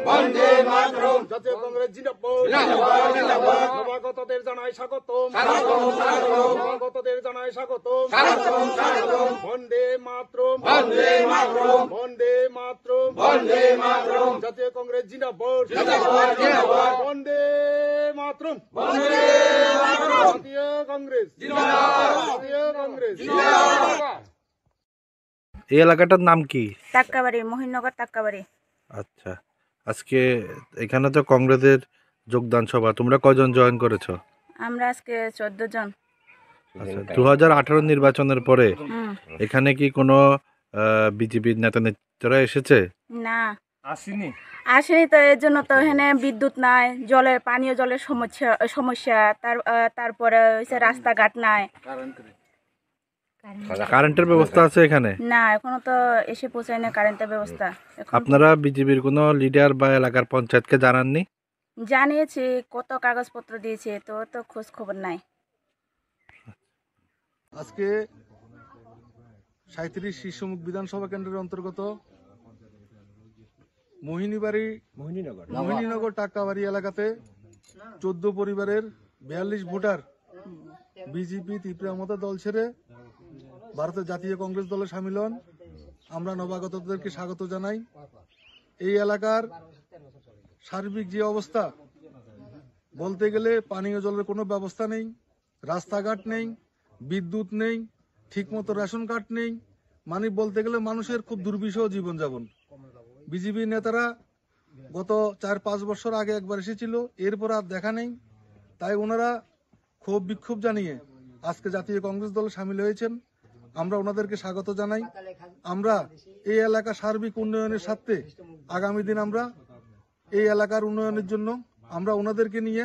বন্দে মাতরম। জাতীয় কংগ্রেস জিন্দাবাদ। নবাগতদের জানাই স্বাগতম। নবাগতদের জানাই স্বাগতম। বন্দে মাতরম। বন্দে মাতরম। বন্দে মাতরম। বন্দে মাতরম। জাতীয় কংগ্রেস জিন্দাবাদ। বন্দে মাতরম। বন্দে মাতরম। জাতীয় কংগ্রেস জিন্দাবাদ। জাতীয় কংগ্রেস জিন্দাবাদ। এই এলাকাটার নাম কি? টাক্কাবাড়ি, মহিনগর টাক্কাবাড়ি। আচ্ছা, আজকে এখানে তো কংগ্রেসের যোগদান সভা, তোমরা কয়জন জয়েন করেছো? আমরা আজকে 14 জন। আচ্ছা, 2018 নির্বাচনের পরে এখানে কি কোনো বিজেপির নেতা নেত্রীরা এসেছে? না, আসেনি তো। এর জন্য তো এখানে বিদ্যুৎ নাই, জলের পানীয় জলের সমস্যা, তারপরে হচ্ছে রাস্তাঘাট নাই। কারেন্টের ব্যবস্থা আছে এখানে? না, এখনো তো এসে পৌঁছায় না কারেন্টের ব্যবস্থা। আপনারা বিজেপির কোনো লিডার বা এলাকার পঞ্চায়েতকে জানাননি? জানিয়েছি, কত কাগজপত্র দিয়েছে, তো খোঁজ খবর নাই। আজকে 37 শীর্ষমুখ বিধানসভা কেন্দ্রের অন্তর্গত মোহিনীনগর টাক্কাবাড়ি এলাকাতে 14 পরিবারের 42 ভোটার বিজেপি ত্রিপুরা মমতা দল ছেড়ে ভারতের জাতীয় কংগ্রেস দলে সামিল হন। আমরা নবাগতদেরকে স্বাগত জানাই। এই এলাকার সার্বিক যে অবস্থা, বলতে গেলে পানীয় জলের কোনো ব্যবস্থা নেই, রাস্তাঘাট নেই, বিদ্যুৎ নেই, ঠিকমতো রেশন কার্ড নেই, মানে বলতে গেলে মানুষের খুব দুর্বিষহ জীবনযাপন। বিজেপি নেতারা গত 4-5 বছর আগে একবার এসেছিল, এরপর আর দেখা নেই। তাই ওনারা ক্ষোভ বিক্ষোভ জানিয়ে আজকে জাতীয় কংগ্রেস দলে সামিল হয়েছেন। আমরা ওনাদেরকে স্বাগত জানাই। আমরা এই এলাকা সার্বিক উন্নয়নের স্বার্থে আগামী দিন আমরা এই এলাকার উন্নয়নের জন্য আমরা ওনাদেরকে নিয়ে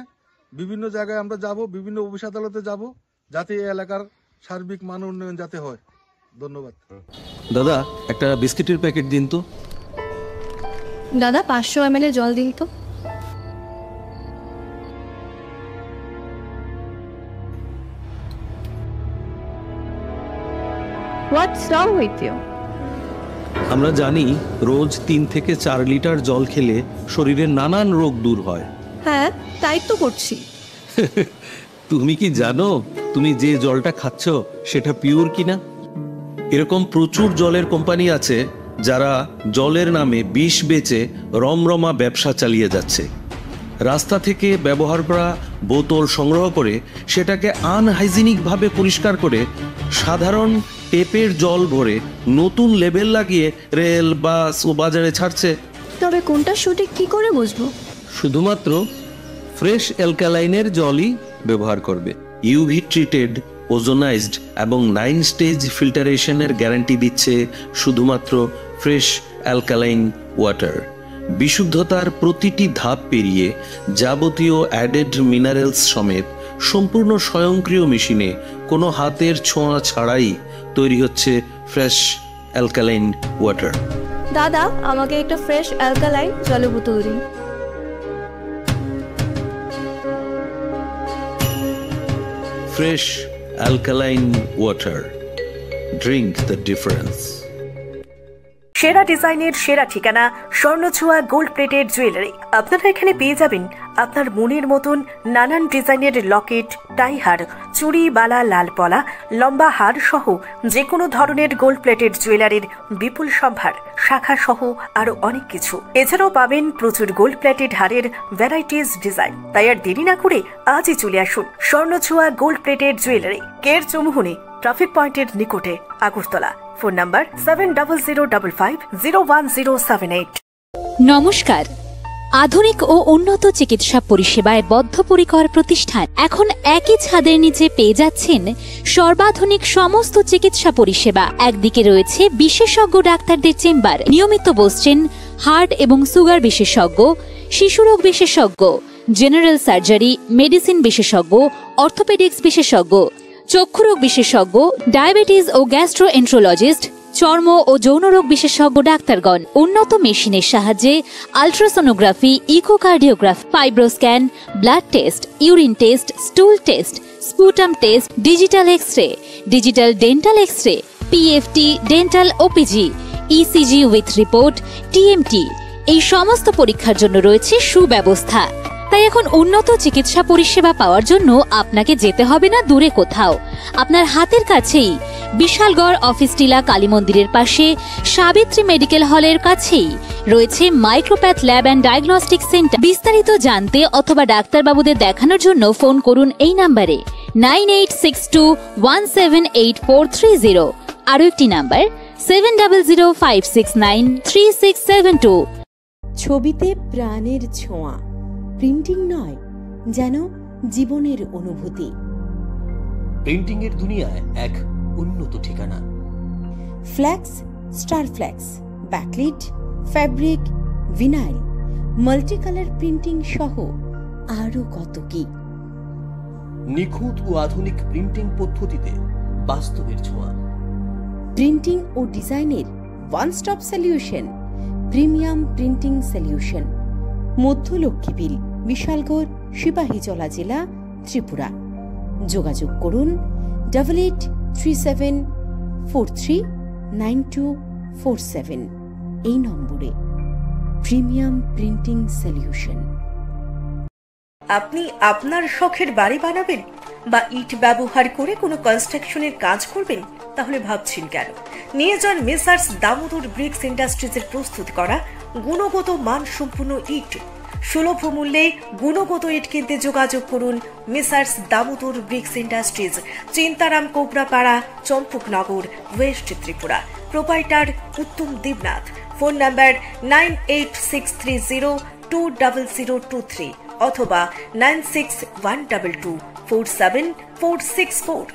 বিভিন্ন জায়গায় আমরা যাব, বিভিন্ন অফিস আদালতে যাব, যাতে এই এলাকার সার্বিক মান উন্নয়ন যাতে হয়। ধন্যবাদ। দাদা, একটা বিস্কিটের প্যাকেট দিন তো। দাদা 500 ml জল দিন তো। What's wrong with you? আমরা জানি রোজ 3 থেকে 4 লিটার জল খেলে শরীরের নানান রোগ দূর হয়। হ্যাঁ, তাই তো করছি। তুমি কি জানো তুমি যে জলটা খাচ্ছ সেটা পিওর কিনা? এরকম প্রচুর জলের কোম্পানি আছে যারা জলের নামে বিষ বেচে রমরমা ব্যবসা চালিয়ে যাচ্ছে। রাস্তা থেকে ব্যবহার করা বোতল সংগ্রহ করে সেটাকে আনহাইজিনিকভাবে পরিষ্কার করে সাধারণ টেপের জল ভরে নতুন লেবেল লাগিয়ে রেল, বাস ও বাজারে ছাড়ছে। তবে কোনটা সঠিক কি করে বুঝবো? শুধুমাত্র ফ্রেশ অ্যালকালাইনের জলই ব্যবহার করবে। ইউভি ট্রিটেড, ওজোনাইজড এবং 9 স্টেজ ফিল্টারেশনের গ্যারান্টি দিচ্ছে শুধুমাত্র ফ্রেশ অ্যালকালাইন ওয়াটার। বিশুদ্ধতার প্রতিটি ধাপ পেরিয়ে যাবতীয় অ্যাডেড মিনারেলস সমেত সম্পূর্ণ স্বয়ংক্রিয় মেশিনে কোনো হাতের ছোঁয়া ছাড়াই তৈরি হচ্ছে ফ্রেশ অ্যালকালাইন ওয়াটার। দাদা, আমাকে একটা ফ্রেশ অ্যালকালাইন জলের বোতল দিন। Fresh alkaline water, drink the difference. সেরা ডিজাইনের সেরা ঠিকানা স্বর্ণছোঁয়া গোল্ড প্লেটেড জুয়েলারি। আপনারা এখানে পেয়ে যাবেন আপনার মনের মতন নানান ডিজাইনের লকেট, টাইহার, চুড়ি, বালা, লাল পলা, লম্বা হার সহ যে কোনো ধরনের গোল্ড প্লেটেড জুয়েলারির বিপুল সম্ভার, শাখা সহ আরো অনেক কিছু। এছাড়াও পাবেন প্রচুর গোল্ড প্লেটেড হারের ভ্যারাইটিস ডিজাইন। তাই আর দেরি না করে আজই চলে আসুন স্বর্ণছোঁয়া গোল্ড প্লেটেড জুয়েলারি, কের চৌমুহনী, ট্রাফিক পয়েন্টের নিকটে, আগরতলা। Phone number 7005501078। নমস্কার। আধুনিক ও উন্নত চিকিৎসা পরিষেবায় বদ্ধপরিকর প্রতিষ্ঠান এখন একই ছাদের নিচে পেয়ে যাচ্ছেন সর্বাধুনিক সমস্ত চিকিৎসা পরিষেবা। একদিকে রয়েছে বিশেষজ্ঞ ডাক্তারদের চেম্বার, নিয়মিত বসছেন হার্ট এবং সুগার বিশেষজ্ঞ, শিশুরোগ বিশেষজ্ঞ, জেনারেল সার্জারি, মেডিসিন বিশেষজ্ঞ, অর্থোপেডিক্স বিশেষজ্ঞ, চক্ষুরোগ বিশেষজ্ঞ, ডায়াবেটিস ও গ্যাস্ট্রোএন্ট্রোলজিস্ট, চর্ম ও যৌনরোগ বিশেষজ্ঞ ডাক্তারগণ। উন্নত মেশিনের সাহায্যে ultrasonography, echocardiography, fibroscan, blood test, urine test, stool test, sputum test, digital x ray, digital dental x ray, PFT, dental OPG, ECG with report, TMT, এই সমস্ত পরীক্ষার জন্য রয়েছে সুব্যবস্থা। তাই এখন উন্নত চিকিৎসা পরিষেবা পাওয়ার জন্য আপনাকে যেতে হবে না দূরে কোথাও। আপনার হাতের কাছেই বিশালগড় অফিস টিলা কালী মন্দিরের পাশে সাবিত্রী মেডিকেল হলের কাছেই রয়েছে Micropath lab and diagnostic centre. বিস্তারিত জানতে অথবা ডাক্তারবাবুদের দেখানোর জন্য ফোন করুন এই নাম্বারে 9862178430। আরও একটি নাম্বার 7005693672। ছবিতে প্রাণের ছোঁয়া, প্রিন্টিং নয়, যেন জীবনের অনুভূতি। প্রিন্টিং এর দুনিয়ায় এক উন্নত ঠিকানা। Flax, star flax, backlit, fabric, vinyl, multi colour printing সহ আরো কত কি। নিখুঁত ও আধুনিক প্রিন্টিং পদ্ধতিতে বাস্তবের ছোঁয়া। প্রিন্টিং ও ডিজাইনের one stop solution, premium printing solution, মধ্য লক্ষ্মীবিল, বিশালগড়, সিপাহীজলা জেলা, ত্রিপুরা। যোগাযোগ করুন 8837439247 এই নম্বরে। Premium printing solution. আপনি আপনার শখের বাড়ি বানাবেন বা ইট ব্যবহার করে কোনো কনস্ট্রাকশনের কাজ করবেন? তাহলে ভাবছেন কেন? নিয়ে যান মেসার্স দামোদর ব্রিক্স ইন্ডাস্ট্রিজের প্রস্তুত করা গুণগত মানসম্পন্ন ইট। সুলভ মূল্যে গুণগত ইট কিনতে যোগাযোগ করুন messrs Damodar bricks industries, Chintaram Kobrapara, Champaknagar, west Tripura. Proprietor Uttam Debnath. Phone number 9863020023 অথবা 9612247464।